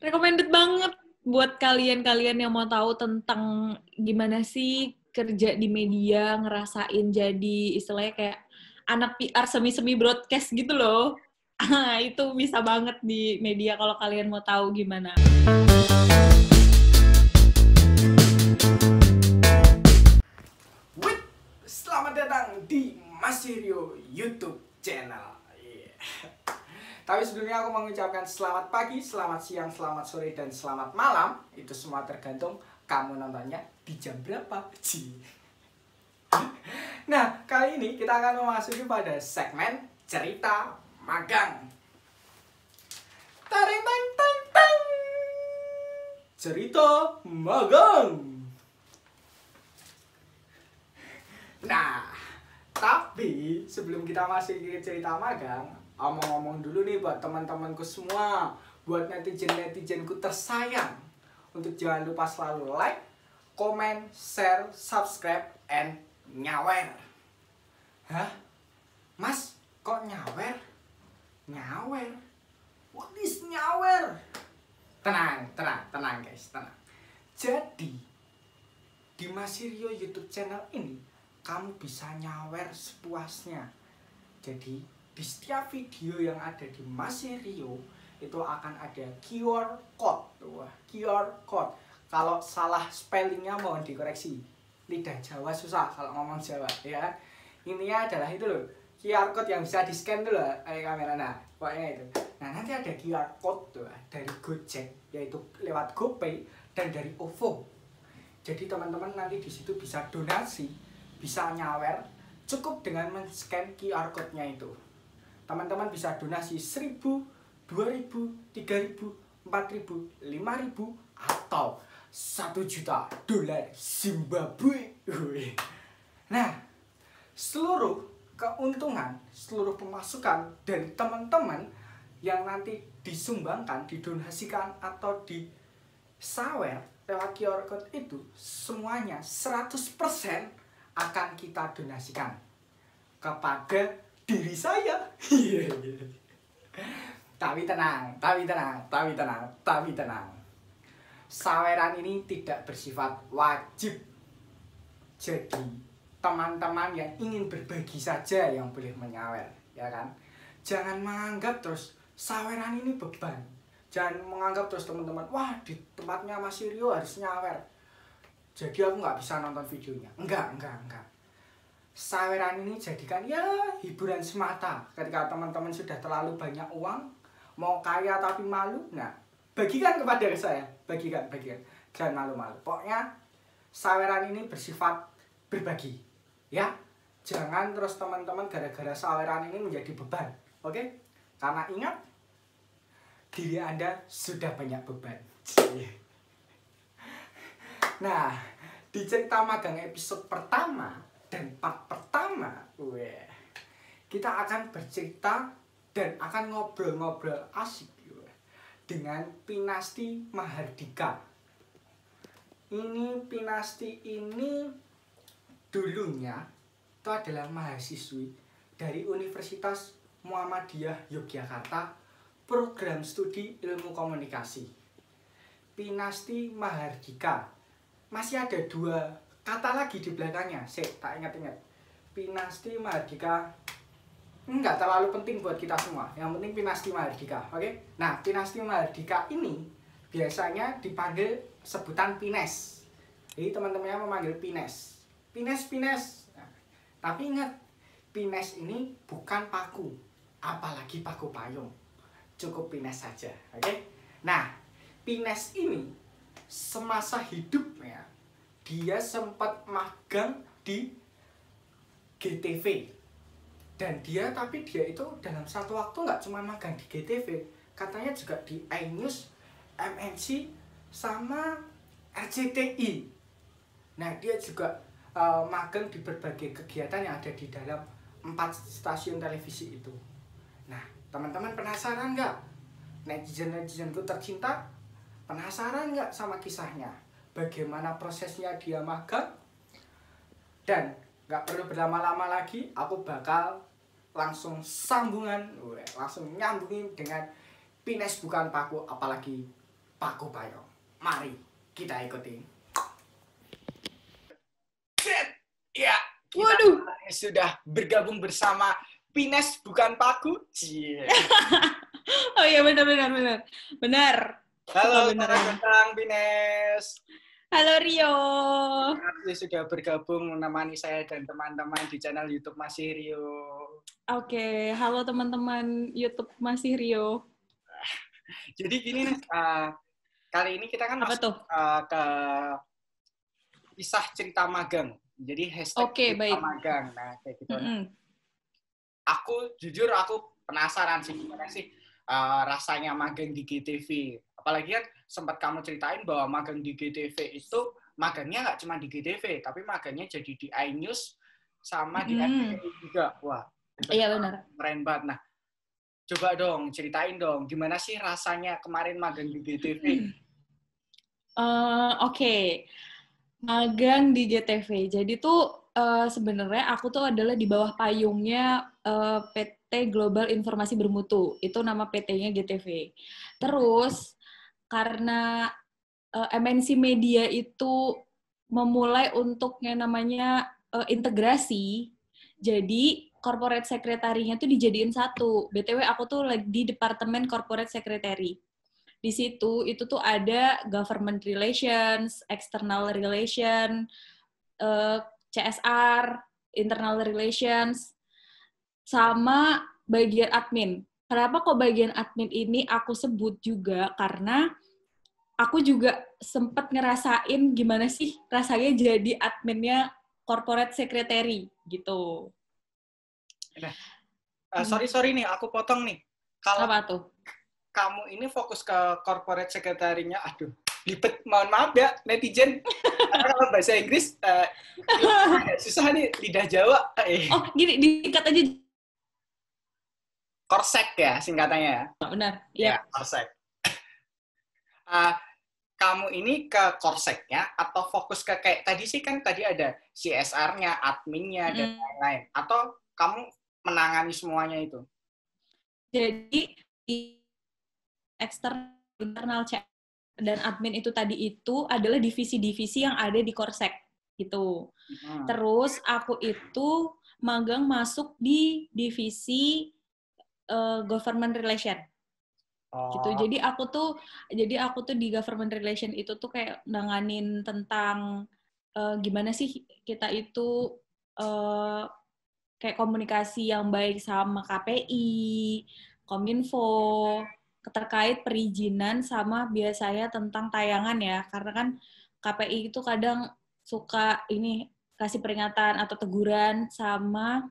Recommended banget buat kalian-kalian yang mau tahu tentang gimana sih kerja di media, ngerasain jadi istilahnya kayak anak PR semi-semi broadcast gitu loh. Itu bisa banget di media kalau kalian mau tahu gimana. Selamat datang di Masirio YouTube channel. Tapi sebelumnya aku mengucapkan selamat pagi, selamat siang, selamat sore, dan selamat malam. Itu semua tergantung kamu nontonnya di jam berapa. Nah, kali ini kita akan memasuki pada segmen cerita magang. Tareng tang tang tang. Cerita magang. Nah, tapi sebelum kita masuk ke cerita magang, omong-omong dulu nih buat teman-temanku semua, buat netizen-netizenku tersayang, untuk jangan lupa selalu like, comment, share, subscribe, and nyawer. Hah? Mas, kok nyawer? Nyawer? What is nyawer? Tenang guys, tenang. Jadi, di Masirio YouTube channel ini, kamu bisa nyawer sepuasnya. Jadi di setiap video yang ada di Masirio itu akan ada QR code. Wah, QR code. Kalau salah spellingnya mohon dikoreksi. Lidah Jawa susah kalau ngomong Jawa, ya. Intinya adalah itu loh, QR code yang bisa di scan dulu kamera. Nah, pokoknya itu. Nah, nanti ada QR code tuh dari Gojek, yaitu lewat GoPay, dan dari OVO. Jadi teman-teman nanti di situ bisa donasi, bisa nyawer, cukup dengan men-scan QR code-nya itu. Teman-teman bisa donasi 1.000, 2.000, 3.000, 4.000, 5.000, atau 1 juta dolar Zimbabwe. Nah, seluruh keuntungan, seluruh pemasukan dari teman-teman yang nanti disumbangkan, didonasikan, atau disawer lewat QR code itu, semuanya 100% akan kita donasikan kepada diri saya. Tapi tenang. Saweran ini tidak bersifat wajib. Jadi teman-teman yang ingin berbagi saja yang boleh menyawer, ya kan? Jangan menganggap terus saweran ini beban. Jangan menganggap terus teman-teman, wah di tempatnya Masirio harus nyawer, jadi aku nggak bisa nonton videonya. Enggak. Saweran ini jadikan ya hiburan semata. Ketika teman-teman sudah terlalu banyak uang, mau kaya tapi malu, nah bagikan kepada saya. Bagikan. Jangan malu-malu. Pokoknya saweran ini bersifat berbagi, ya. Jangan terus teman-teman gara-gara saweran ini menjadi beban, oke? Karena ingat, diri Anda sudah banyak beban. Nah, di cerita magang episode pertama dan part pertama, kita akan bercerita dan akan ngobrol-ngobrol asik dengan Pinasti Mahardika. Pinasti ini dulunya itu adalah mahasiswi dari Universitas Muhammadiyah Yogyakarta, program studi ilmu komunikasi. Pinasti Mahardika. Masih ada 2 kata lagi di belakangnya. Tak ingat. Pinasti Mahardika nggak terlalu penting buat kita semua. Yang penting Pinasti Mahardika, oke? Nah, Pinasti Mahardika ini biasanya dipanggil sebutan Pines. Jadi teman-temannya memanggil Pines. Pines. Nah, tapi ingat, Pines ini bukan paku, apalagi paku payung. Cukup Pines saja, oke? Nah, Pines ini semasa hidupnya dia sempat magang di GTV, dan dia itu dalam satu waktu nggak cuma magang di GTV, katanya juga di iNews, MNC, sama RCTI. Nah, dia juga magang di berbagai kegiatan yang ada di dalam 4 stasiun televisi itu. Nah, teman-teman penasaran nggak? Netizen-netizenku tercinta, penasaran nggak sama kisahnya? Bagaimana prosesnya dia magang? Dan nggak perlu berlama-lama lagi, aku bakal langsung nyambungin dengan Pines bukan paku, apalagi Paku Payung. Mari kita ikuti. Ya, kita Waduh. sudah bergabung bersama Pines bukan Paku. Oh iya benar. Halo, Benar. selamat datang Pines. Halo Rio. Terima sudah bergabung menemani saya dan teman-teman di channel YouTube Masih Rio. Oke, halo teman-teman YouTube Masih Rio. Jadi gini nih, kali ini kita kan Apa masuk tuh? ke kisah cerita magang. Jadi hashtag Oke, cerita baik. magang. Nah, kayak gitu. Mm-mm. Jujur aku penasaran sih gimana sih rasanya magang di GTV. Apalagi kan sempat kamu ceritain bahwa magang di GTV itu magangnya nggak cuma di GTV, tapi magangnya jadi di iNews sama di RCTI juga. Wah, Iya benar. keren banget. Nah, coba dong ceritain dong gimana sih rasanya kemarin magang di GTV. Oke. Magang di GTV. Jadi tuh sebenarnya aku tuh adalah di bawah payungnya PT Global Informasi Bermutu. Itu nama PT-nya GTV. Terus karena MNC Media itu memulai untuk yang namanya integrasi, jadi corporate secretary-nya tuh dijadiin satu. BTW aku tuh lagi di Departemen Corporate Secretary. Di situ itu tuh ada government relations, external relation, CSR, internal relations, sama bagian admin. Kenapa kok bagian admin ini aku sebut juga? Karena aku juga sempat ngerasain gimana sih rasanya jadi adminnya corporate secretary gitu. Nah, sorry nih, aku potong nih. Kalau Apa tuh? kamu ini fokus ke corporate secretary-nya, aduh, libet, mohon maaf ya, netizen. Karena kalau bahasa Inggris, susah nih, lidah Jawa. Oh, gini, diikat aja. Korsek ya, singkatannya ya? Benar, Ya, iya. korsek. Kamu ini ke korseknya atau fokus ke kayak tadi sih kan tadi ada CSR-nya, adminnya, dan lain-lain. Atau kamu menangani semuanya itu? Jadi, eksternal, internal, dan admin itu tadi itu adalah divisi-divisi yang ada di Korsek gitu. Terus aku itu magang masuk di divisi government relation gitu. Jadi aku tuh di government relation itu tuh kayak nanganin tentang gimana sih kita itu kayak komunikasi yang baik sama KPI, Kominfo, terkait perizinan sama biasanya tentang tayangan ya. Karena kan KPI itu kadang suka ini kasih peringatan atau teguran sama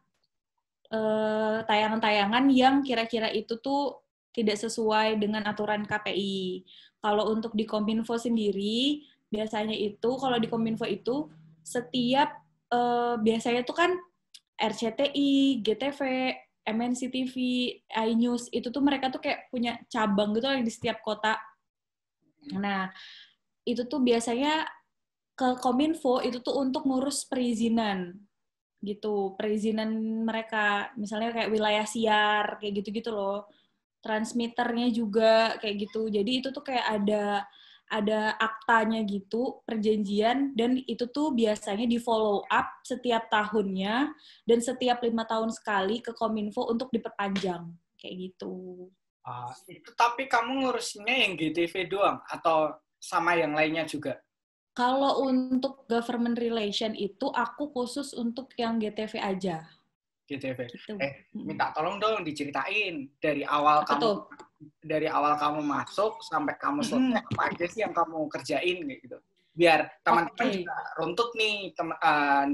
tayangan-tayangan yang kira-kira itu tuh tidak sesuai dengan aturan KPI. Kalau untuk di Kominfo sendiri, biasanya itu kalau di Kominfo itu setiap biasanya tuh kan RCTI, GTV, MNC TV, iNews, itu tuh mereka tuh kayak punya cabang gitu di setiap kota. Nah, itu tuh biasanya ke Kominfo itu tuh untuk ngurus perizinan gitu, perizinan mereka, misalnya kayak wilayah siar, kayak gitu-gitu loh. Transmitternya juga kayak gitu. Jadi itu tuh kayak ada aktanya gitu, perjanjian, dan itu tuh biasanya di follow up setiap tahunnya dan setiap 5 tahun sekali ke Kominfo untuk diperpanjang kayak gitu. Itu tapi kamu ngurusinnya yang GTV doang atau sama yang lainnya juga? Kalau untuk government relation itu aku khusus untuk yang GTV aja. GTV. Gitu. Minta tolong dong diceritain dari awal Apa tuh? kamu masuk sampai kamu selesai apa aja sih yang kamu kerjain gitu. Biar teman-teman juga runtut nih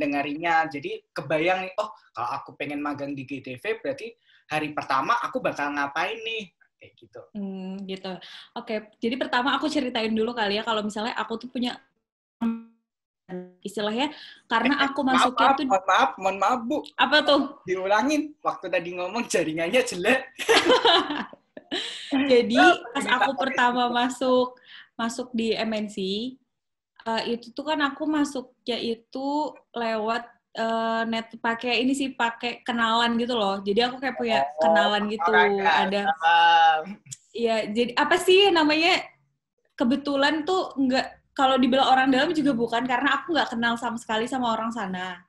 dengarinya. Jadi kebayang nih, oh kalau aku pengen magang di GTV berarti hari pertama aku bakal ngapain nih kayak gitu. Gitu. Oke, jadi pertama aku ceritain dulu kali ya kalau misalnya aku tuh punya istilahnya karena aku masuknya tuh mohon maaf Bu. Apa tuh? Diulangin waktu tadi ngomong jaringannya jelek. Jadi pas aku pertama masuk di MNC itu tuh kan aku masuknya itu lewat net pakai ini sih pakai kenalan gitu loh. Jadi aku kayak punya kenalan gitu. Ada ya jadi apa sih namanya kebetulan tuh nggak, kalau dibilang orang dalam juga bukan, karena aku nggak kenal sama sekali sama orang sana.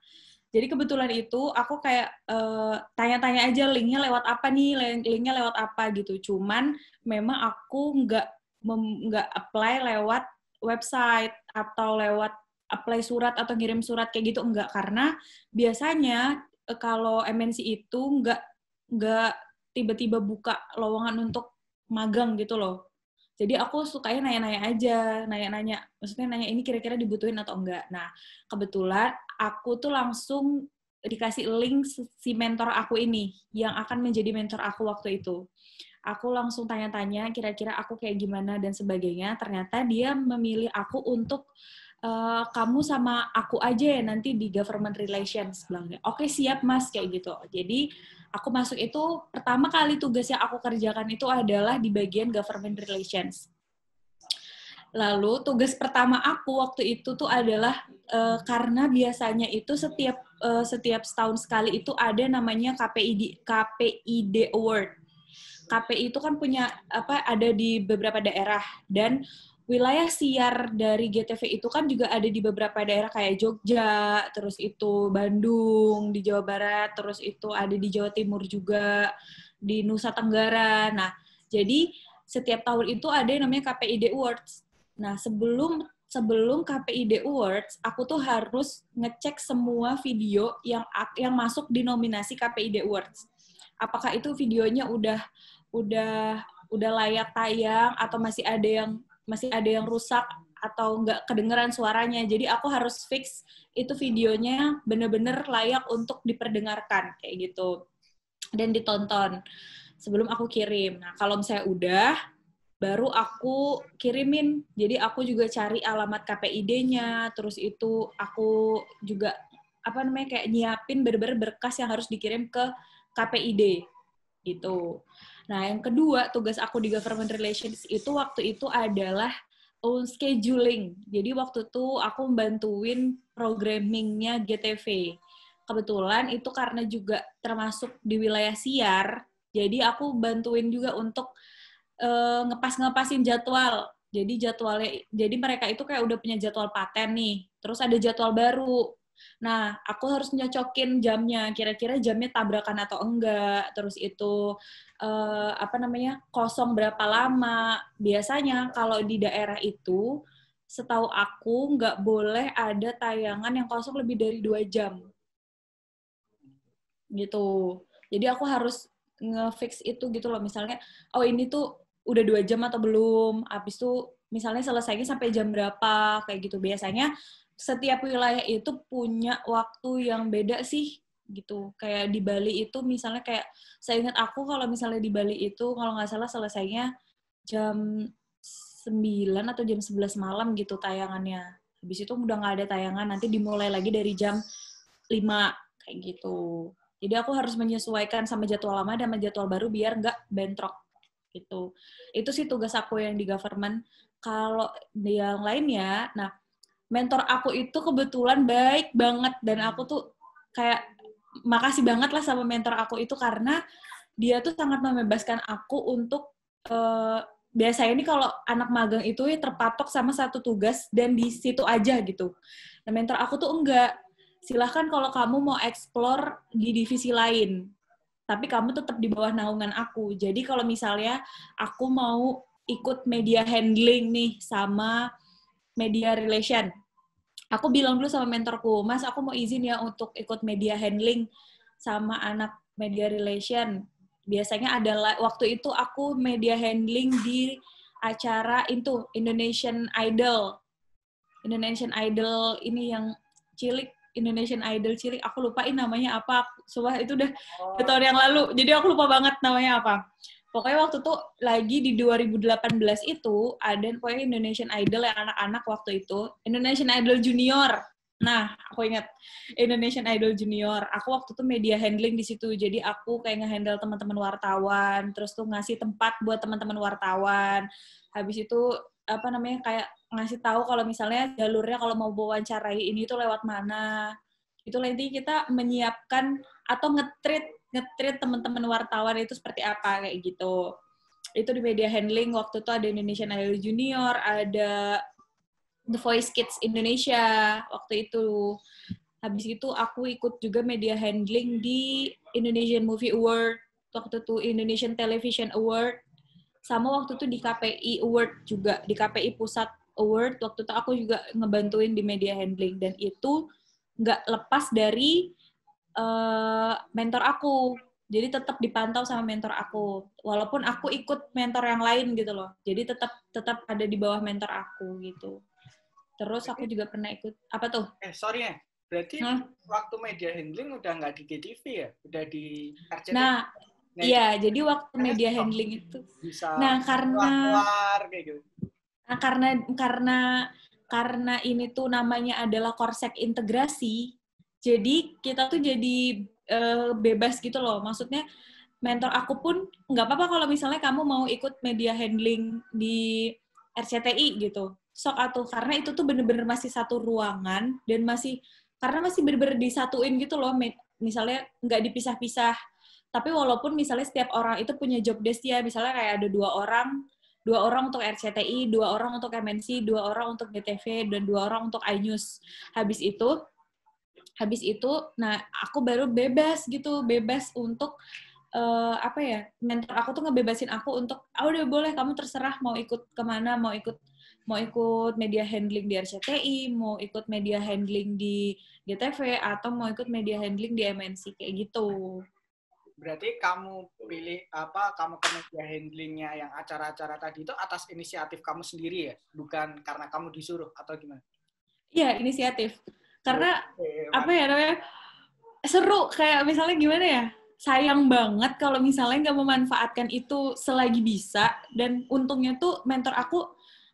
Jadi kebetulan itu aku kayak tanya-tanya aja linknya lewat apa nih, linknya lewat apa gitu. Cuman memang aku nggak apply lewat website atau lewat apply surat atau ngirim surat kayak gitu, enggak, karena biasanya kalau MNC itu nggak tiba-tiba buka lowongan untuk magang gitu loh. Jadi aku sukanya nanya-nanya aja, nanya-nanya, maksudnya nanya ini kira-kira dibutuhin atau enggak. Nah, kebetulan aku tuh langsung dikasih link si mentor aku ini, yang akan menjadi mentor aku waktu itu. Aku langsung tanya-tanya, kira-kira aku kayak gimana dan sebagainya. Ternyata dia memilih aku untuk kamu sama aku aja ya nanti di government relations, bilangnya. Oke, siap mas, kayak gitu. Jadi aku masuk itu pertama kali tugas yang aku kerjakan itu adalah di bagian government relations. Lalu tugas pertama aku waktu itu tuh adalah karena biasanya itu setiap setahun sekali itu ada namanya KPID Award. KPI itu kan punya ada di beberapa daerah, dan wilayah siar dari GTV itu kan juga ada di beberapa daerah kayak Jogja, terus itu Bandung di Jawa Barat, terus itu ada di Jawa Timur juga, di Nusa Tenggara. Nah, jadi setiap tahun itu ada yang namanya KPID Awards. Nah, sebelum KPID Awards, aku tuh harus ngecek semua video yang masuk di nominasi KPID Awards. Apakah itu videonya udah layak tayang atau masih ada yang rusak atau nggak kedengeran suaranya. Jadi aku harus fix itu videonya bener-bener layak untuk diperdengarkan kayak gitu dan ditonton sebelum aku kirim. Nah, kalau misalnya udah, baru aku kirimin. Jadi aku juga cari alamat KPID-nya, terus itu aku juga kayak nyiapin bener-bener berkas yang harus dikirim ke KPID gitu. Nah, yang kedua, tugas aku di government relations itu waktu itu adalah scheduling. Jadi waktu itu aku bantuin programmingnya GTV. Kebetulan itu karena juga termasuk di wilayah siar, jadi aku bantuin juga untuk ngepasin jadwal. Jadi mereka itu kayak udah punya jadwal paten nih, terus ada jadwal baru. Nah, aku harus nyocokin jamnya, kira-kira jamnya tabrakan atau enggak, terus itu kosong berapa lama. Biasanya kalau di daerah itu, setahu aku nggak boleh ada tayangan yang kosong lebih dari 2 jam. Gitu. Jadi aku harus nge-fix itu gitu loh, misalnya, oh ini tuh udah 2 jam atau belum, habis itu misalnya selesainya sampai jam berapa, kayak gitu. Biasanya setiap wilayah itu punya waktu yang beda sih, gitu. Kayak di Bali itu misalnya kayak, saya ingat aku kalau misalnya di Bali itu, kalau nggak salah selesainya jam 9 atau jam 11 malam gitu tayangannya. Habis itu udah nggak ada tayangan, nanti dimulai lagi dari jam 5, kayak gitu. Jadi aku harus menyesuaikan sama jadwal lama dan sama jadwal baru biar nggak bentrok gitu. Itu sih tugas aku yang di government. Kalau di yang lainnya, nah mentor aku itu kebetulan baik banget dan aku tuh kayak makasih banget lah sama mentor aku itu karena dia tuh sangat membebaskan aku untuk biasanya ini kalau anak magang itu ya terpatok sama satu tugas dan di situ aja gitu. Nah mentor aku tuh enggak. Silahkan kalau kamu mau explore di divisi lain, tapi kamu tetap di bawah naungan aku. Jadi kalau misalnya aku mau ikut media handling nih sama media relation, aku bilang dulu sama mentorku, Mas aku mau izin ya untuk ikut media handling sama anak media relation. Biasanya adalah waktu itu aku media handling di acara itu Indonesian Idol. Indonesian Idol ini yang cilik, Indonesian Idol cilik, aku lupain namanya apa. Sumpah itu udah tahun yang lalu, jadi aku lupa banget namanya apa. Pokoknya waktu itu lagi di 2018 itu ada pokoknya Indonesian Idol yang anak-anak waktu itu, Indonesian Idol Junior. Nah, aku ingat Indonesian Idol Junior. Aku waktu itu media handling di situ. Jadi aku kayak nge-handle teman-teman wartawan, terus tuh ngasih tempat buat teman-teman wartawan. Habis itu kayak ngasih tahu kalau misalnya jalurnya kalau mau wawancarai ini tuh lewat mana. Itu nanti kita menyiapkan atau nge-treat teman-teman wartawan itu seperti apa kayak gitu. Itu di media handling. Waktu itu ada Indonesian Idol Junior, ada The Voice Kids Indonesia waktu itu. Habis itu aku ikut juga media handling di Indonesian Movie Award, waktu itu Indonesian Television Award, sama waktu itu di KPI Award juga, di KPI Pusat Award, waktu itu aku juga ngebantuin di media handling. Dan itu nggak lepas dari mentor aku. Jadi tetap dipantau sama mentor aku. Walaupun aku ikut mentor yang lain gitu loh. Jadi tetap ada di bawah mentor aku gitu. Terus aku juga pernah ikut, apa tuh? Sorry ya, berarti waktu media handling udah nggak di GTV ya? Udah di RCTI? Nah iya, jadi waktu media handling itu. Bisa Nah, keluar kayak gitu. Nah, karena ini tuh namanya adalah Korsek integrasi, jadi kita tuh jadi bebas gitu loh. Maksudnya mentor aku pun nggak apa-apa kalau misalnya kamu mau ikut media handling di RCTI gitu. Sok atuh, karena itu tuh bener-bener masih satu ruangan dan karena masih bener-bener disatuin gitu loh. Misalnya nggak dipisah-pisah. Tapi walaupun misalnya setiap orang itu punya job desk ya, misalnya kayak ada dua orang untuk RCTI, 2 orang untuk MNC, 2 orang untuk DTV, dan 2 orang untuk iNews. Habis itu, nah aku baru bebas untuk mentor aku tuh ngebebasin aku untuk, udah boleh kamu terserah mau ikut kemana, mau ikut media handling di RCTI, mau ikut media handling di DTV, atau mau ikut media handling di MNC kayak gitu. Berarti kamu kamu ke media handlingnya yang acara-acara tadi itu atas inisiatif kamu sendiri ya? Bukan karena kamu disuruh atau gimana? Iya, inisiatif. Karena, namanya, seru. Kayak misalnya gimana ya, sayang banget kalau misalnya nggak memanfaatkan itu selagi bisa. Dan untungnya tuh mentor aku,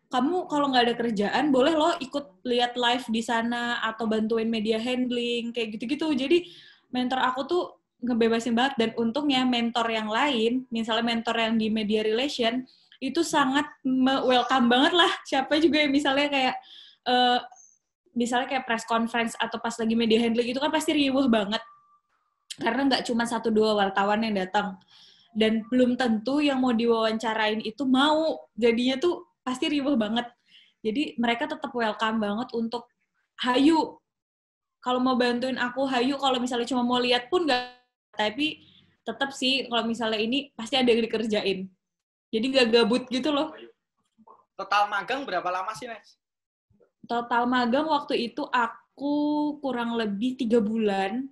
kamu kalau nggak ada kerjaan, boleh lo ikut lihat live di sana, atau bantuin media handling, kayak gitu-gitu. Jadi, mentor aku tuh ngebebasin banget. Dan untungnya mentor yang lain, misalnya mentor yang di media relation, itu sangat welcome banget lah. Siapa juga yang misalnya kayak, press conference atau pas lagi media handling itu kan pasti riuh banget. Karena nggak cuma 1-2 wartawan yang datang. Dan belum tentu yang mau diwawancarain itu mau. Jadinya tuh pasti riuh banget. Jadi mereka tetap welcome banget untuk, hayu, kalau mau bantuin aku, hayu. Kalau misalnya cuma mau lihat pun nggak. Tapi tetap sih, kalau misalnya ini pasti ada yang dikerjain. Jadi nggak gabut gitu loh. Total magang berapa lama sih, Nes? Total magang waktu itu aku kurang lebih 3 bulan.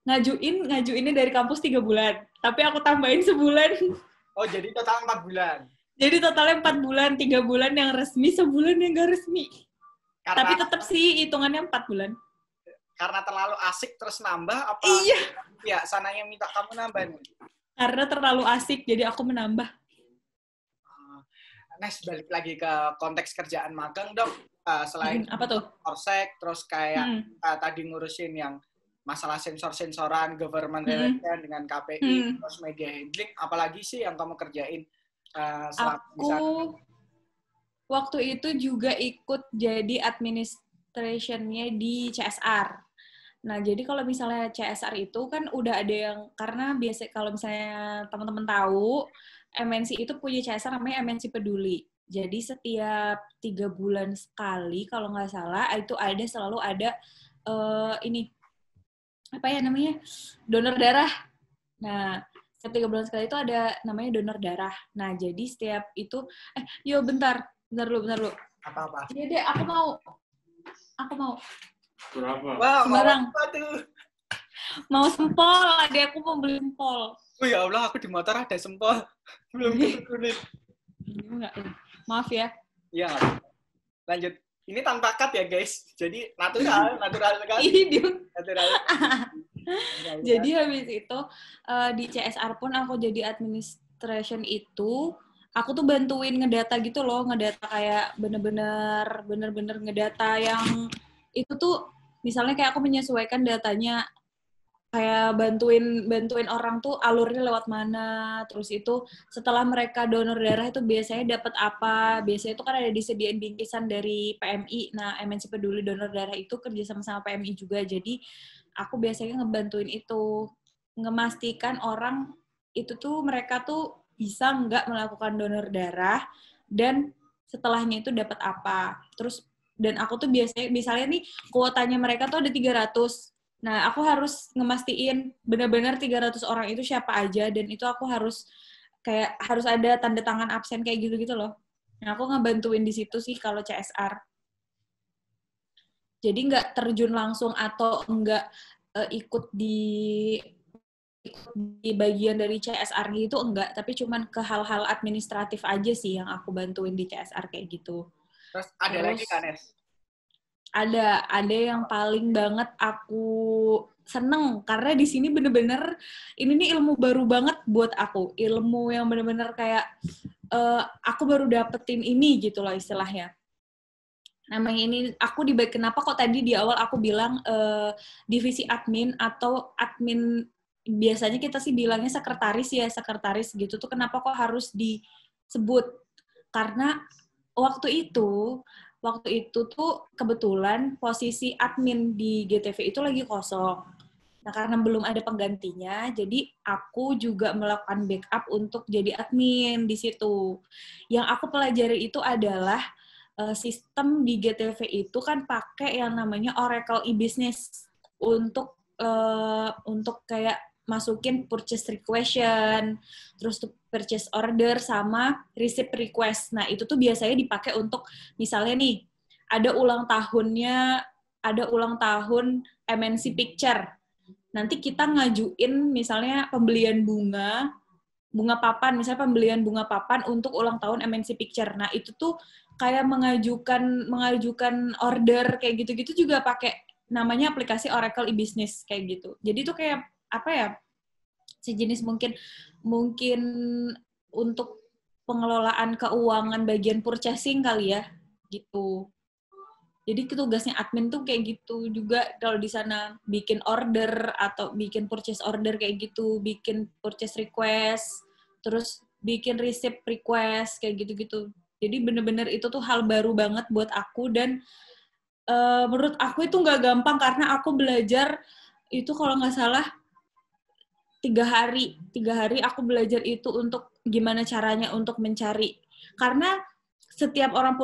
Ngajuinnya dari kampus 3 bulan. Tapi aku tambahin sebulan. Oh, jadi total 4 bulan. Jadi totalnya 4 bulan, 3 bulan yang resmi, sebulan yang nggak resmi. Tapi tetap sih hitungannya 4 bulan. Karena terlalu asik terus nambah apa? Iya. Ya, sana yang minta kamu nambah nih. Karena terlalu asik, jadi aku menambah. Nes, balik lagi ke konteks kerjaan magang, dong. Selain apa tuh? Korsek, terus kayak tadi ngurusin yang masalah sensor-sensoran, government relation dengan KPI, terus media handling, apalagi sih yang kamu kerjain selama di sana? Waktu itu juga ikut jadi administration-nya di CSR. Nah, jadi kalau misalnya CSR itu kan udah ada yang, karena biasa kalau misalnya teman-teman tahu, MNC itu punya CSR namanya MNC Peduli. Jadi setiap 3 bulan sekali, kalau nggak salah, itu selalu ada donor darah. Nah, setiap 3 bulan sekali itu ada namanya donor darah. Nah, jadi setiap itu, bentar lu. Apa-apa? Iya deh, aku mau. Berapa? Wah, sembarang. Mau sempol, adek aku mau beli sempol. Oh ya Allah, aku di motor ada sempol. Belum keturunin. Enggak, maaf ya. Iya, lanjut. Ini tanpa cut ya, guys. Jadi natural sekali. Natural. Jadi habis itu di CSR pun aku jadi administration itu, aku tuh bantuin ngedata gitu loh, ngedata kayak bener-bener ngedata yang itu tuh, misalnya kayak aku menyesuaikan datanya, kayak bantuin orang tuh alurnya lewat mana, terus itu setelah mereka donor darah itu biasanya dapat apa, biasanya itu kan ada disediain bingkisan dari PMI. Nah, MNC Peduli Donor Darah itu kerja sama PMI juga, jadi aku biasanya ngebantuin itu, ngemastikan orang itu tuh mereka tuh bisa nggak melakukan donor darah, dan setelahnya itu dapat apa. Terus, dan aku tuh biasanya, misalnya nih, kuotanya mereka tuh ada 300. Nah, aku harus ngemastiin benar-benar 300 orang itu siapa aja, dan itu aku harus ada tanda tangan absen kayak gitu-gitu loh. Nah, aku ngebantuin di situ sih kalau CSR. Jadi nggak terjun langsung atau nggak ikut di bagian dari CSR gitu, enggak. Tapi cuman ke hal-hal administratif aja sih yang aku bantuin di CSR kayak gitu. Terus ada lagi kan, Nes? Ada yang paling banget aku seneng karena di sini bener-bener ini nih ilmu baru banget buat aku, ilmu yang bener-bener kayak aku baru dapetin ini gitu loh istilahnya. Namanya ini aku kenapa kok tadi di awal aku bilang divisi admin atau admin, biasanya kita sih bilangnya sekretaris gitu tuh, kenapa kok harus disebut, karena waktu itu tuh kebetulan posisi admin di GTV itu lagi kosong. Nah, karena belum ada penggantinya, jadi aku juga melakukan backup untuk jadi admin di situ. Yang aku pelajari itu adalah sistem di GTV itu kan pakai yang namanya Oracle e-business untuk kayak masukin purchase request, terus tuh purchase order sama receipt request. Nah, itu tuh biasanya dipakai untuk misalnya nih ada ulang tahun MNC Picture. Nanti kita ngajuin misalnya pembelian bunga papan, misalnya pembelian bunga papan untuk ulang tahun MNC Picture. Nah, itu tuh kayak mengajukan order kayak gitu-gitu juga pakai namanya aplikasi Oracle e-business kayak gitu. Jadi tuh kayak apa ya? Sejenis mungkin untuk pengelolaan keuangan bagian purchasing kali ya, gitu. Jadi tugasnya admin tuh kayak gitu juga, kalau di sana bikin order atau bikin purchase order kayak gitu, bikin purchase request, terus bikin receipt request kayak gitu-gitu. Jadi bener-bener itu tuh hal baru banget buat aku, dan menurut aku itu nggak gampang karena aku belajar itu kalau nggak salah 3 hari aku belajar itu untuk gimana caranya untuk mencari, karena setiap orang-orang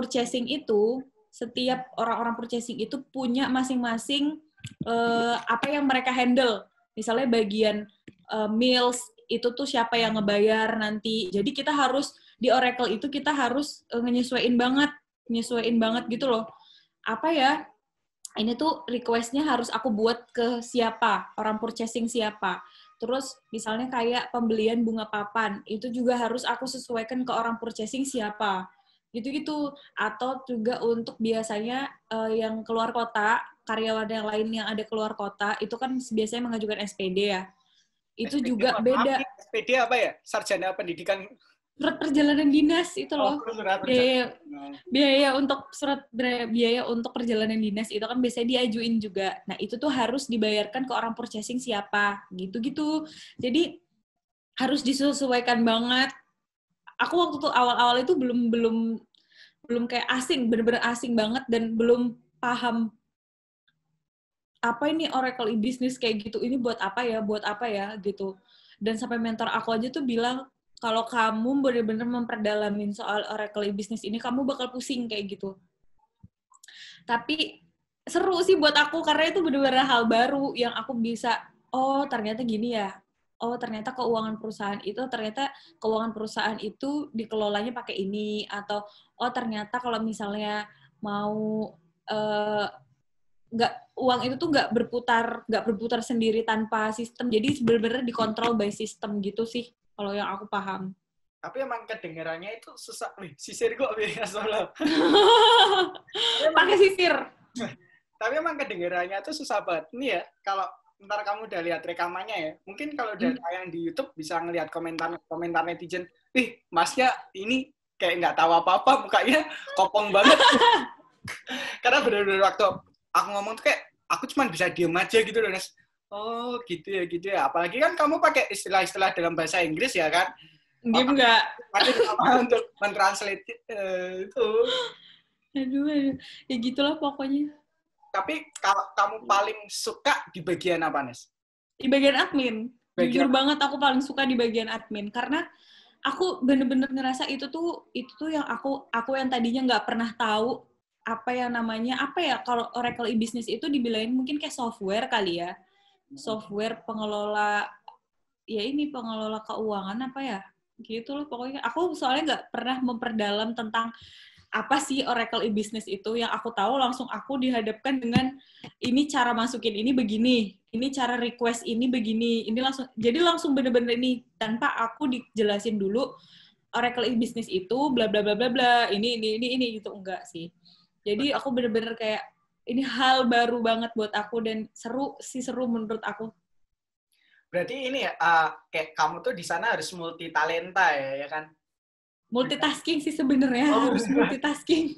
purchasing itu punya masing-masing apa yang mereka handle. Misalnya bagian meals itu tuh siapa yang ngebayar nanti. Jadi kita harus di Oracle itu kita harus nyesuaiin banget gitu loh. Apa ya? Ini tuh request-nya harus aku buat ke siapa, orang purchasing siapa. Terus misalnya kayak pembelian bunga papan, itu juga harus aku sesuaikan ke orang purchasing siapa. Gitu-gitu. Atau juga untuk biasanya yang keluar kota, karyawan yang lain yang ada keluar kota, itu kan biasanya mengajukan SPD ya. Itu SPD, juga beda. SPD apa ya? Sarjana Pendidikan Surat perjalanan dinas itu loh. Biaya untuk perjalanan dinas itu kan biasanya diajuin juga. Nah, itu tuh harus dibayarkan ke orang purchasing siapa, gitu-gitu. Jadi harus disesuaikan banget. Aku waktu tuh awal-awal itu belum kayak asing, bener-bener asing banget, dan belum paham apa ini Oracle e-business kayak gitu. Ini buat apa ya gitu. Dan sampai mentor aku aja tuh bilang, kalau kamu benar-benar memperdalamin soal Oracle e-business ini, kamu bakal pusing kayak gitu. Tapi seru sih buat aku, karena itu benar-benar hal baru yang aku bisa, oh ternyata gini ya. Oh ternyata keuangan perusahaan itu dikelolanya pakai ini. Atau oh ternyata kalau misalnya mau uang itu tuh nggak berputar sendiri tanpa sistem. Jadi benar-benar dikontrol by sistem gitu sih. Kalau yang aku paham. Tapi emang kedengarannya itu susah. Sisir kok biasa soalnya. Pakai sisir. Tapi emang kedengarannya itu susah banget. Ini ya, kalau ntar kamu udah lihat rekamannya ya, mungkin kalau udah tayang di YouTube bisa ngelihat komentar netizen. Masnya ini kayak nggak tahu apa-apa, mukanya kopong banget. Karena benar-benar waktu aku ngomong tuh kayak, aku cuma bisa diem aja gitu loh, Nes. Oh, gitu ya. Apalagi kan kamu pakai istilah-istilah dalam bahasa Inggris ya kan? Diem nggak? Untuk mentranslate itu. Aduh. Ya gitulah pokoknya. Tapi kalau kamu paling suka di bagian apa, Nes? Di bagian admin. Jujur banget aku paling suka di bagian admin. Karena aku bener-bener ngerasa itu tuh yang aku yang tadinya nggak pernah tahu apa yang namanya apa ya, kalau Oracle e-business itu dibilangin mungkin kayak software kali ya, software pengelola, ya ini pengelola keuangan apa ya gitu loh pokoknya. Aku soalnya nggak pernah memperdalam tentang apa sih Oracle e-business itu. Yang aku tahu langsung aku dihadapkan dengan ini cara masukin ini begini, ini cara request ini begini, ini langsung bener-bener ini tanpa aku dijelasin dulu Oracle e-business itu bla bla bla bla bla ini gitu, enggak sih. Jadi aku bener-bener kayak ini hal baru banget buat aku dan seru menurut aku. Berarti ini ya, kayak kamu tuh di sana harus multi talenta ya kan? Multitasking sih sebenarnya, harus multitasking.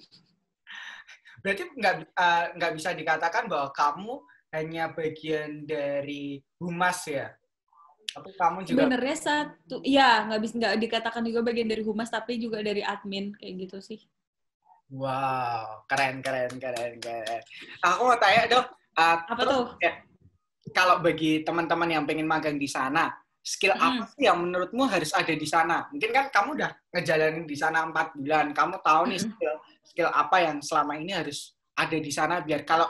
Berarti nggak bisa dikatakan bahwa kamu hanya bagian dari humas ya? Tapi kamu juga Sebenarnya ya nggak dikatakan juga bagian dari humas, tapi juga dari admin kayak gitu sih. wow, keren. Aku mau tanya dong, Apa terus tuh? ya, kalau bagi teman-teman yang pengen magang di sana, skill apa sih yang menurutmu harus ada di sana? Mungkin kan kamu udah ngejalanin di sana 4 bulan, kamu tahu nih skill apa yang selama ini harus ada di sana biar kalau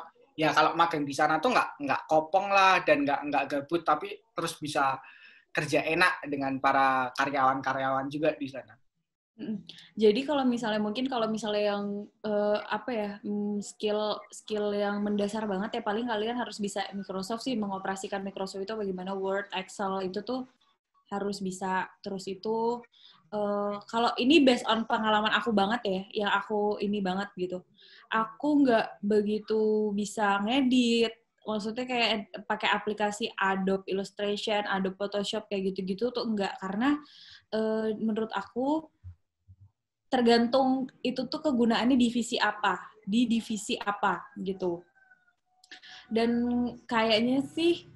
magang di sana tuh nggak kopong lah dan nggak gabut, tapi terus bisa kerja enak dengan para karyawan-karyawan juga di sana. Jadi kalau misalnya yang apa ya, skill yang mendasar banget ya paling kalian harus bisa Microsoft sih, mengoperasikan Microsoft itu bagaimana, Word, Excel itu tuh harus bisa. Terus itu kalau ini based on pengalaman aku banget ya, yang aku ini banget gitu. Aku nggak begitu bisa ngedit, maksudnya kayak pakai aplikasi Adobe Illustration, Adobe Photoshop kayak gitu-gitu tuh enggak, karena menurut aku tergantung itu tuh kegunaannya di divisi apa gitu. Dan kayaknya sih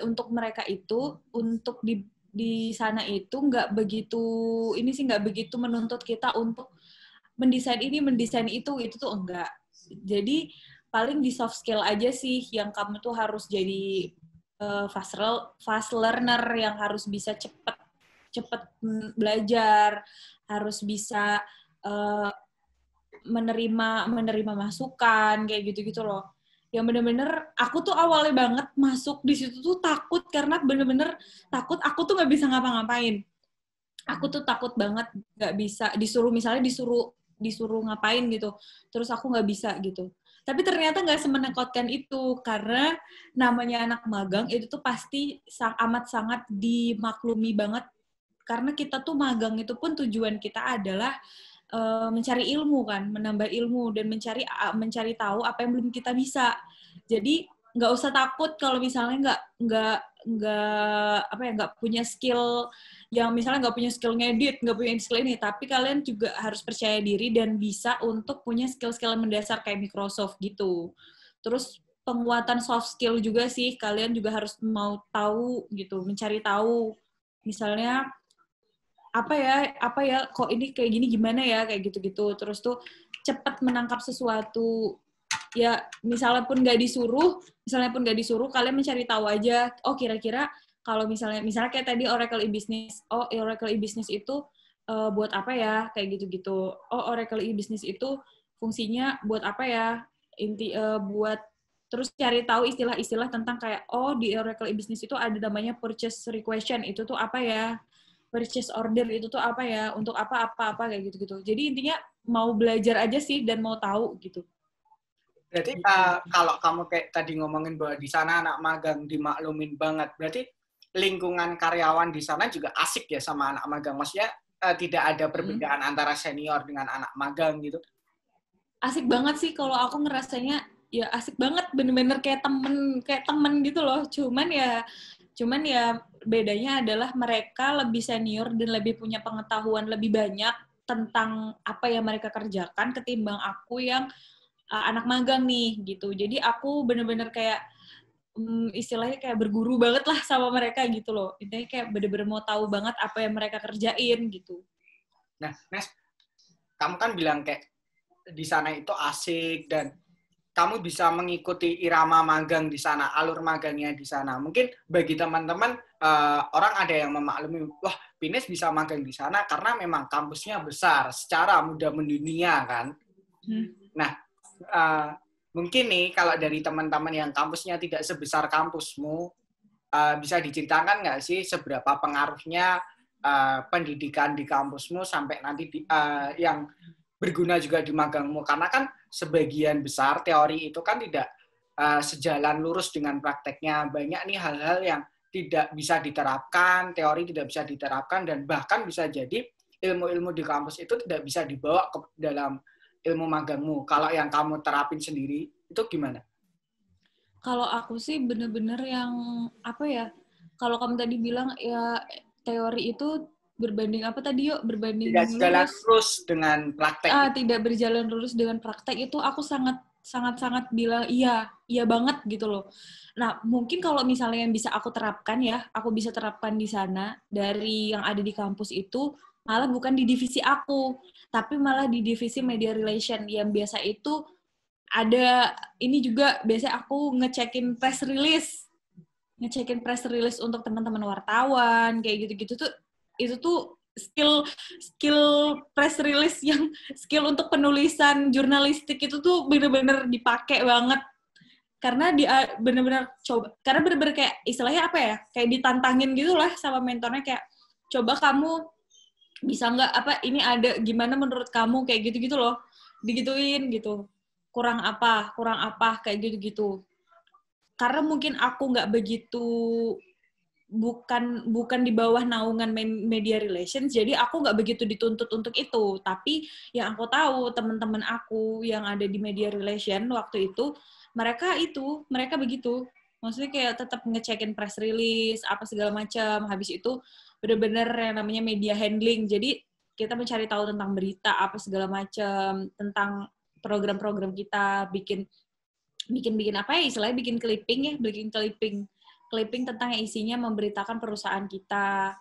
untuk mereka itu untuk di sana itu nggak begitu menuntut kita untuk mendesain itu tuh enggak. Jadi paling di soft skill aja sih yang kamu tuh harus jadi fast learner, yang harus bisa cepet belajar, harus bisa uh, menerima masukan kayak gitu-gitu loh. Yang bener-bener aku tuh awalnya banget masuk di situ tuh takut, karena bener-bener takut aku tuh nggak bisa ngapa-ngapain. Aku tuh takut banget nggak bisa disuruh ngapain gitu, terus aku nggak bisa gitu. Tapi ternyata nggak semenakutkan itu, karena namanya anak magang itu tuh pasti amat sangat dimaklumi banget, karena kita tuh magang itu pun tujuan kita adalah mencari ilmu kan, menambah ilmu dan mencari tahu apa yang belum kita bisa. Jadi nggak usah takut kalau misalnya nggak punya skill, yang misalnya nggak punya skill ngedit, nggak punya skill ini, tapi kalian juga harus percaya diri dan bisa untuk punya skill-skill mendasar kayak Microsoft gitu. Terus penguatan soft skill juga sih, kalian juga harus mau tahu gitu, mencari tahu. Misalnya apa ya kok ini kayak gini gimana ya kayak gitu-gitu. Terus tuh cepat menangkap sesuatu ya, misalnya pun nggak disuruh kalian mencari tahu aja, oh kira-kira kalau misalnya kayak tadi Oracle e-business itu buat apa ya kayak gitu-gitu. Oh Oracle e-business itu fungsinya buat apa ya, buat terus cari tahu istilah-istilah tentang kayak oh di Oracle e-business itu ada namanya purchase request, itu tuh apa ya, purchase order itu tuh apa ya, untuk apa kayak gitu-gitu. Jadi intinya mau belajar aja sih dan mau tahu gitu. Berarti kalau kamu kayak tadi ngomongin bahwa di sana anak magang dimaklumin banget, berarti lingkungan karyawan di sana juga asik ya sama anak magang? Maksudnya tidak ada perbedaan antara senior dengan anak magang gitu? Asik banget sih kalau aku ngerasanya, ya asik banget, bener-bener kayak temen gitu loh. Cuman ya bedanya adalah mereka lebih senior dan lebih punya pengetahuan lebih banyak tentang apa yang mereka kerjakan ketimbang aku yang anak magang nih gitu. Jadi aku bener-bener kayak istilahnya kayak berguru banget lah sama mereka gitu loh. Intinya kayak bener-bener mau tahu banget apa yang mereka kerjain gitu. Nah, Nes, kamu kan bilang kayak di sana itu asik dan kamu bisa mengikuti irama magang di sana, alur magangnya di sana. Mungkin bagi teman-teman, orang ada yang memaklumi, wah Pines bisa magang di sana karena memang kampusnya besar, secara mudah mendunia kan. Nah, mungkin nih kalau dari teman-teman yang kampusnya tidak sebesar kampusmu, bisa diceritakan nggak sih seberapa pengaruhnya pendidikan di kampusmu sampai nanti yang berguna juga di magangmu? Karena kan sebagian besar teori itu kan tidak sejalan lurus dengan prakteknya. Banyak nih hal-hal yang tidak bisa diterapkan, teori tidak bisa diterapkan, dan bahkan bisa jadi ilmu-ilmu di kampus itu tidak bisa dibawa ke dalam ilmu magangmu. Kalau yang kamu terapin sendiri, itu gimana? Kalau aku sih bener-bener yang, apa ya, kalau kamu tadi bilang ya teori itu berbanding apa tadi yuk? Berbanding Tidak sejalan lurus. lurus dengan praktek. Tidak berjalan lurus dengan praktek itu aku sangat bilang iya banget gitu loh. Nah, mungkin kalau misalnya yang bisa aku terapkan ya, aku bisa terapkan di sana dari yang ada di kampus itu malah bukan di divisi aku, tapi malah di divisi media relation yang biasa itu ada ini juga biasa aku ngecekin press release untuk teman-teman wartawan kayak gitu-gitu tuh itu tuh skill press release yang skill untuk penulisan jurnalistik itu tuh bener-bener dipakai banget karena dia bener-bener coba karena bener-bener kayak istilahnya apa ya kayak ditantangin gitu lah sama mentornya kayak coba kamu bisa nggak apa ini ada gimana menurut kamu kayak gitu-gitu loh digituin gitu kurang apa kayak gitu-gitu karena mungkin aku nggak begitu bukan di bawah naungan media relations, jadi aku nggak begitu dituntut untuk itu. Tapi yang aku tahu teman-teman aku yang ada di media relation waktu itu, mereka begitu. Maksudnya kayak tetap ngecekin press release, apa segala macam. Habis itu bener-bener yang namanya media handling. Jadi kita mencari tahu tentang berita, apa segala macam, tentang program-program kita, bikin apa ya, istilahnya bikin clipping tentang yang isinya memberitakan perusahaan kita,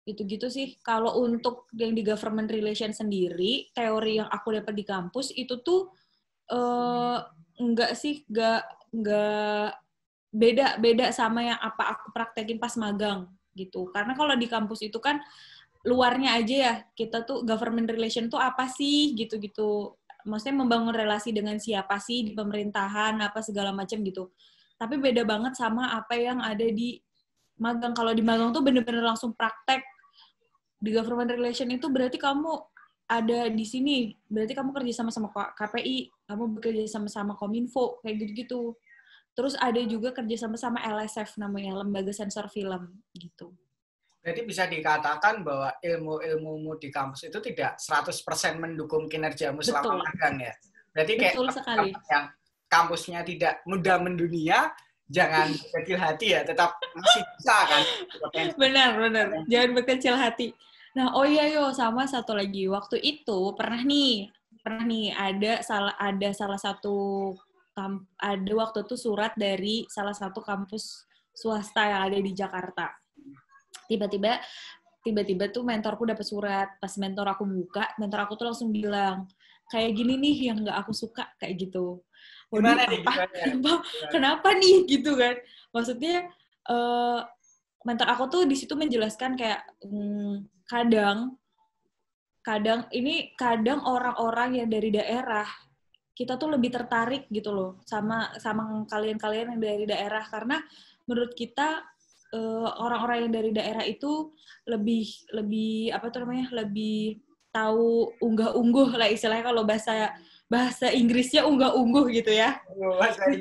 gitu-gitu sih. Kalau untuk yang di government relation sendiri, teori yang aku dapat di kampus itu tuh enggak beda sama yang apa aku praktekin pas magang gitu. Karena kalau di kampus itu kan luarnya aja ya, kita tuh government relation tuh apa sih gitu-gitu. Maksudnya membangun relasi dengan siapa sih di pemerintahan, apa segala macam gitu. Tapi beda banget sama apa yang ada di magang. Kalau di magang tuh bener-bener langsung praktek. Di government relation itu berarti kamu ada di sini, berarti kamu kerja sama KPI, kamu bekerja sama Kominfo, kayak gitu-gitu. Terus ada juga kerja sama LSF namanya, Lembaga Sensor Film, gitu. Jadi bisa dikatakan bahwa ilmu-ilmumu di kampus itu tidak 100% mendukung kinerjamu selama magang ya. Berarti kayak betul sekali. Yang kampusnya tidak mudah mendunia, jangan berkecil hati ya, tetap masih bisa kan. Benar. Jangan berkecil hati. Nah, sama satu lagi. Waktu itu pernah nih ada salah satu ada waktu itu surat dari salah satu kampus swasta yang ada di Jakarta. Tiba-tiba tuh mentorku dapat surat. Pas mentor aku buka, mentor aku tuh langsung bilang, kayak gini nih yang nggak aku suka, kayak gitu. Waduh, kenapa nih gitu kan? Maksudnya mentor aku tuh di situ menjelaskan kayak kadang orang-orang yang dari daerah kita tuh lebih tertarik gitu loh sama kalian-kalian yang dari daerah karena menurut kita orang-orang yang dari daerah itu lebih apa tuh namanya lebih tahu unggah-ungguh lah istilahnya kalau bahasa Inggrisnya unggah-ungguh gitu ya.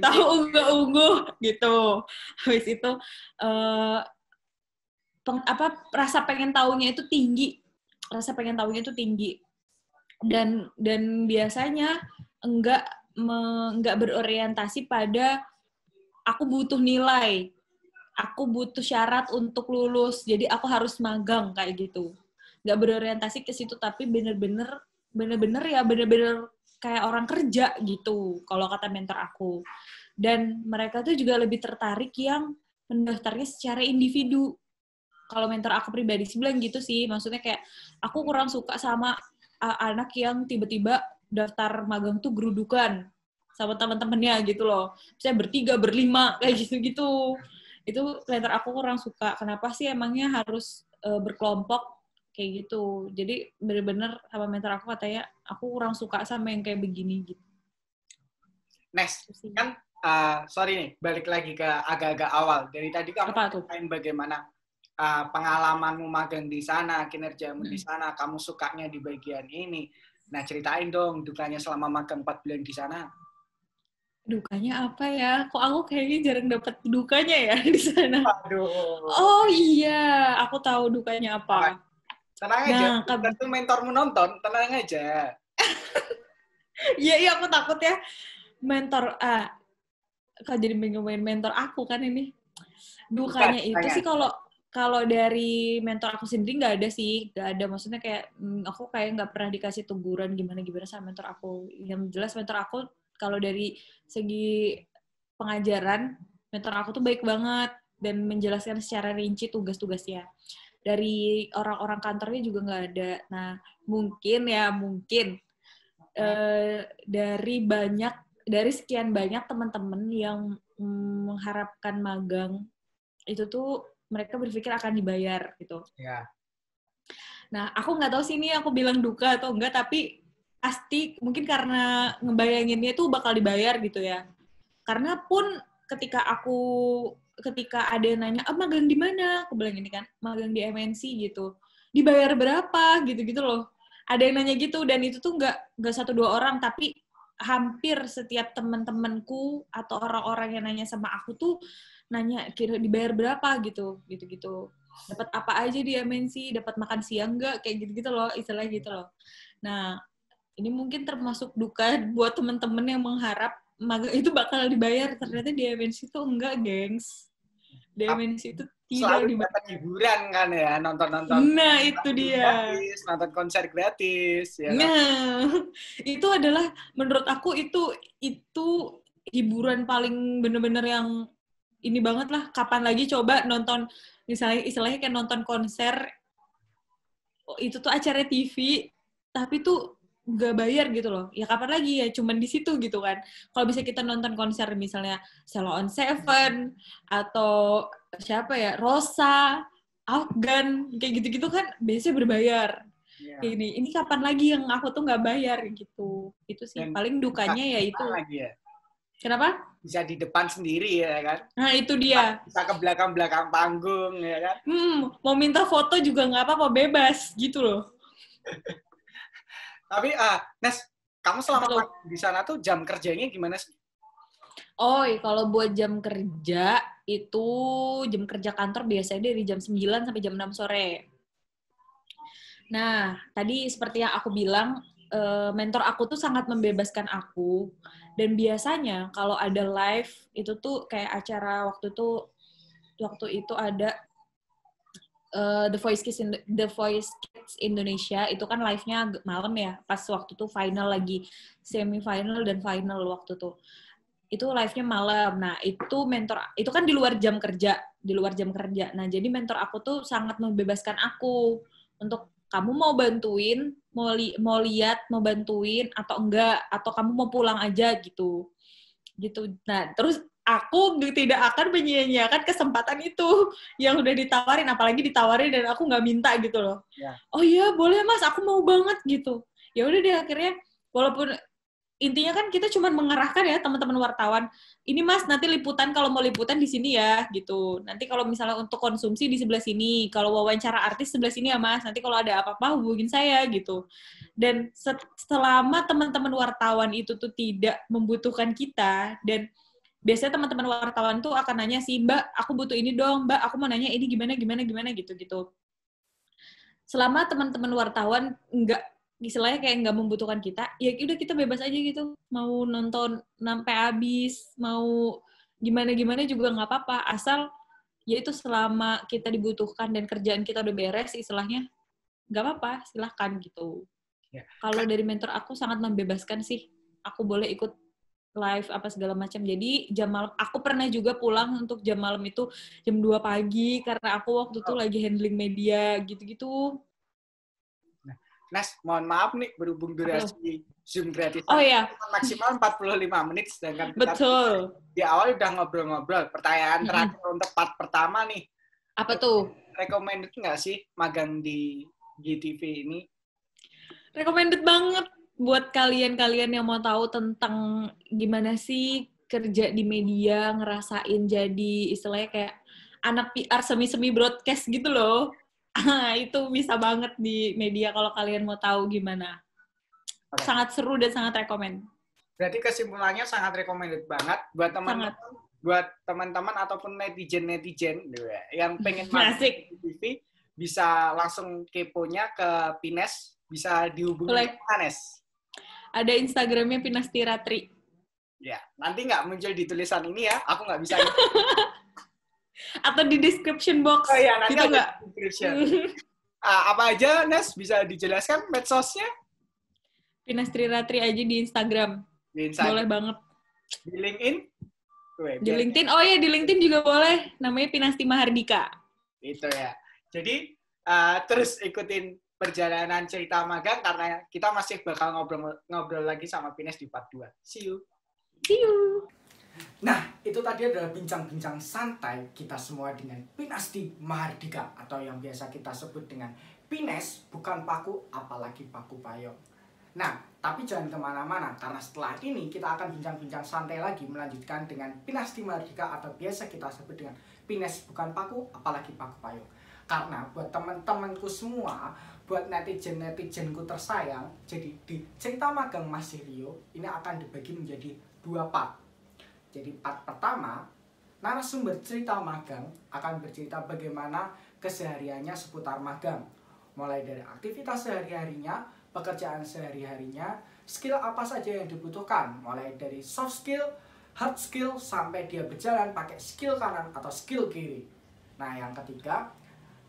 Tahu unggah-ungguh gitu. Habis itu rasa pengen tahunya itu tinggi. Dan biasanya enggak berorientasi pada aku butuh nilai. Aku butuh syarat untuk lulus. Jadi aku harus magang kayak gitu. Enggak berorientasi ke situ tapi bener-bener kayak orang kerja gitu kalau kata mentor aku. Dan mereka tuh juga lebih tertarik yang mendaftarnya secara individu. Kalau mentor aku pribadi sih bilang gitu sih, maksudnya kayak aku kurang suka sama anak yang tiba-tiba daftar magang tuh gerudukan sama teman-temannya gitu loh. Saya 3, 5 kayak gitu-gitu. Itu mentor aku kurang suka. Kenapa sih emangnya harus berkelompok? kayak gitu. Jadi bener-bener sama mentor aku katanya aku kurang suka sama yang kayak begini gitu. Nes, kan sorry nih, balik lagi ke agak-agak awal. Dari tadi kamu ceritain bagaimana pengalamanmu magang di sana, kinerjamu di sana, kamu sukanya di bagian ini. Nah, ceritain dong dukanya selama magang 4 bulan di sana. Dukanya apa ya? Kok aku kayaknya jarang dapat dukanya ya di sana. Aduh. Oh iya, aku tahu dukanya apa. Tenang aja, itu mentormu nonton, tenang aja. Iya, aku takut ya. Mentor, kalau jadi ngomongin mentor aku kan ini. Dukanya itu sih kalau dari mentor aku sendiri nggak ada sih. Nggak ada, maksudnya kayak aku kayak nggak pernah dikasih teguran gimana-gimana sama mentor aku. Yang jelas mentor aku kalau dari segi pengajaran, mentor aku tuh baik banget dan menjelaskan secara rinci tugas-tugasnya. Dari orang-orang kantornya juga nggak ada. Nah, mungkin dari sekian banyak teman-teman yang mengharapkan magang itu tuh mereka berpikir akan dibayar gitu. Ya. Nah, aku nggak tahu sih ini aku bilang duka atau enggak, tapi pasti mungkin karena ngebayanginnya tuh bakal dibayar gitu ya. Karena pun ketika ada yang nanya, magang di mana? Aku bilang ini kan, magang di MNC gitu. Dibayar berapa? Gitu-gitu loh. Ada yang nanya gitu, dan itu tuh nggak 1-2 orang, tapi hampir setiap teman-temanku atau orang-orang yang nanya sama aku tuh nanya kira dibayar berapa gitu. Dapat apa aja di MNC, dapat makan siang nggak? Kayak gitu-gitu loh, istilahnya gitu loh. Nah, ini mungkin termasuk duka buat teman-teman yang mengharap magang itu bakal dibayar, ternyata di MNC itu enggak, gengs. Di MNC itu tidak dibayar. Dapat hiburan kan ya, nonton-nonton. Nah, itu dia. Gratis, nonton konser gratis. Ya kan? Nah, itu adalah, menurut aku itu hiburan paling bener-bener yang ini banget lah. Kapan lagi coba nonton, misalnya istilahnya kayak nonton konser, itu tuh acara TV, tapi tuh nggak bayar gitu loh. Ya kapan lagi ya, cuman di situ gitu kan. Kalau bisa kita nonton konser misalnya Sheila on Seven atau siapa ya, Rosa, Afgan, kayak gitu-gitu kan biasanya berbayar. Yeah. Ini kapan lagi yang aku tuh nggak bayar gitu. Itu sih dan paling dukanya ya itu. Lagi ya. Kenapa? Bisa di depan sendiri ya kan. Nah itu dia. Bisa ke belakang panggung ya kan. Mau minta foto juga nggak apa-apa, bebas gitu loh. Tapi Nes, kamu selama di sana tuh jam kerjanya gimana sih? Oh, kalau buat jam kerja itu jam kerja kantor biasanya dari jam 9 sampai jam 6 sore. Nah, tadi seperti yang aku bilang, mentor aku tuh sangat membebaskan aku. Dan biasanya kalau ada live, itu tuh kayak acara waktu itu ada The Voice Kids Indonesia, itu kan live-nya malam ya, pas waktu tuh final lagi, semifinal dan final waktu tuh. Itu live-nya malam. Nah, itu kan di luar jam kerja. Nah, jadi mentor aku tuh sangat membebaskan aku untuk kamu mau bantuin, mau lihat, mau bantuin atau enggak, atau kamu mau pulang aja gitu. Nah, terus aku tidak akan menyia-nyiakan kesempatan itu yang udah ditawarin, apalagi ditawarin dan aku nggak minta gitu loh. Ya. Oh iya, boleh Mas, aku mau banget gitu. Ya udah deh, akhirnya walaupun intinya kan kita cuma mengarahkan ya teman-teman wartawan, ini Mas nanti liputan, kalau mau liputan di sini ya gitu. Nanti kalau misalnya untuk konsumsi di sebelah sini, kalau wawancara artis sebelah sini ya Mas. Nanti kalau ada apa-apa hubungin saya gitu. Dan selama teman-teman wartawan itu tuh tidak membutuhkan kita, dan biasanya teman-teman wartawan tuh akan nanya sih, Mbak, aku butuh ini dong, Mbak, aku mau nanya ini gimana gitu. Selama teman-teman wartawan nggak, istilahnya kayak nggak membutuhkan kita, ya udah kita bebas aja gitu. Mau nonton sampai habis, mau gimana-gimana juga nggak apa-apa. Asal, ya itu selama kita dibutuhkan dan kerjaan kita udah beres, istilahnya, nggak apa-apa, silahkan gitu. Ya. Kalau dari mentor aku sangat membebaskan sih. Aku boleh ikut live apa segala macam. Jadi jam malam, aku pernah juga pulang untuk jam malam itu jam 2 pagi karena aku waktu itu lagi handling media gitu-gitu. Nes, mohon maaf nih, berhubung durasi Zoom gratis maksimal 45 menit, sedangkan betul. Di awal udah ngobrol-ngobrol. Pertanyaan terakhir untuk part pertama nih. Apa tuh? Recommended nggak sih magang di GTV ini? Recommended banget buat kalian-kalian yang mau tahu tentang gimana sih kerja di media, ngerasain jadi istilahnya kayak anak PR semi-semi broadcast gitu loh. Itu bisa banget di media kalau kalian mau tahu gimana. Oke. Sangat seru dan sangat rekomen. Berarti kesimpulannya sangat recommended banget buat teman-teman, ataupun netizen yang pengen masuk di TV, bisa langsung keponya ke Pines, bisa dihubungi ke Hanes. Ada Instagramnya Pinasti Ratri. Ya, nanti nggak muncul di tulisan ini ya, aku nggak bisa. Atau di description box. Oh iya, nanti gitu ada description. Apa aja, Nes? Bisa dijelaskan medsosnya? Pinasti Ratri aja di Instagram. Boleh banget. Di LinkedIn? Di LinkedIn, oh iya di LinkedIn juga boleh. Namanya Pinasti Mahardika. Itu ya. Jadi, terus ikutin perjalanan cerita magang karena kita masih bakal ngobrol lagi sama Pines di part 2. See you. See you. Nah, itu tadi adalah bincang-bincang santai kita semua dengan Pinasti Mahardika atau yang biasa kita sebut dengan Pines, bukan paku, apalagi paku payung. Nah, tapi jangan kemana-mana karena setelah ini kita akan bincang-bincang santai lagi melanjutkan dengan Pinasti Mahardika atau biasa kita sebut dengan Pines, bukan paku, apalagi paku payung. Karena buat teman-temanku semua, buat netizen-netizenku tersayang, jadi di cerita magang Mas Rio ini akan dibagi menjadi 2 part. Jadi part pertama, narasumber cerita magang akan bercerita bagaimana kesehariannya seputar magang. Mulai dari aktivitas sehari-harinya, pekerjaan sehari-harinya, skill apa saja yang dibutuhkan. Mulai dari soft skill, hard skill, sampai dia berjalan pakai skill kanan atau skill kiri. Nah yang ketiga,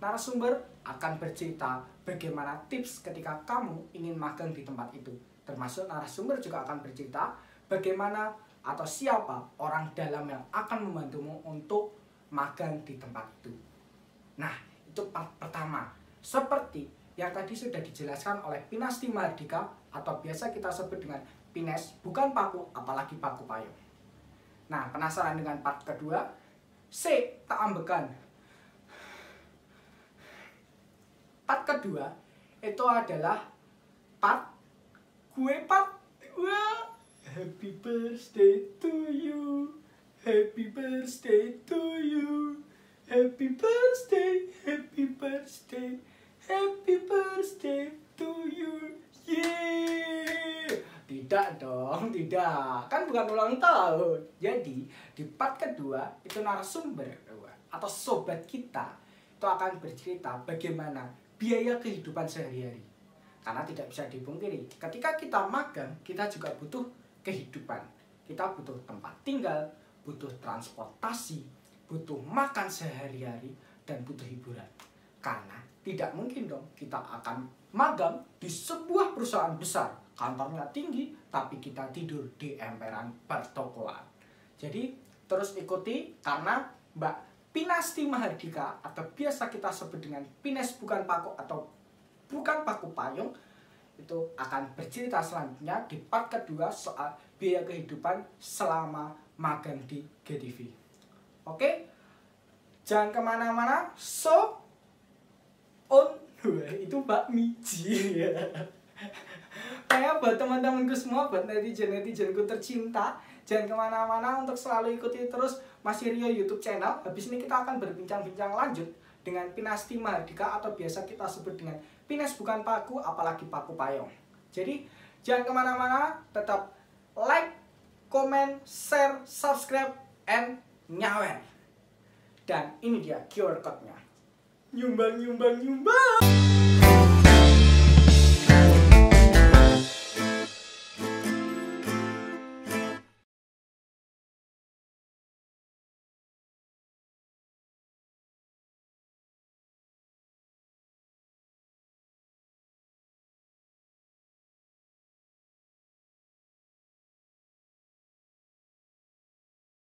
narasumber akan bercerita bagaimana tips ketika kamu ingin magang di tempat itu. Termasuk narasumber juga akan bercerita bagaimana atau siapa orang dalam yang akan membantumu untuk magang di tempat itu. Nah, itu part pertama. Seperti yang tadi sudah dijelaskan oleh Pinasti Mahardika atau biasa kita sebut dengan Pines, bukan paku, apalagi paku payung. Nah, penasaran dengan part kedua? Tak ambekan. Part kedua itu adalah part Happy birthday to you, happy birthday to you, happy birthday, happy birthday, happy birthday to you, yeay. Tidak dong, tidak, kan bukan ulang tahun. Jadi di part kedua itu narasumber atau sobat kita itu akan bercerita bagaimana biaya kehidupan sehari-hari. Karena tidak bisa dipungkiri, ketika kita magang, kita juga butuh kehidupan. Kita butuh tempat tinggal, butuh transportasi, butuh makan sehari-hari, dan butuh hiburan. Karena tidak mungkin dong kita akan magang di sebuah perusahaan besar, kantornya tinggi, tapi kita tidur di emperan pertokoan. Jadi terus ikuti karena Mbak Pinasti Mahardika atau biasa kita sebut dengan Pines bukan paku atau bukan paku payung itu akan bercerita selanjutnya di part kedua soal biaya kehidupan selama magang di GTV. Oke, jangan kemana-mana. Itu Mbak Miji. Kayak buat teman-temanku semua, buat netizen-netizenku tercinta, jangan kemana-mana untuk selalu ikuti terus Mas Rio YouTube channel. Habis ini kita akan berbincang-bincang lanjut dengan Pinasti Mahardika atau biasa kita sebut dengan Pines bukan paku, apalagi paku payung. Jadi jangan kemana-mana, tetap like, comment, share, subscribe, and nyawer. Dan ini dia QR code-nya. Nyumbang, nyumbang, nyumbang.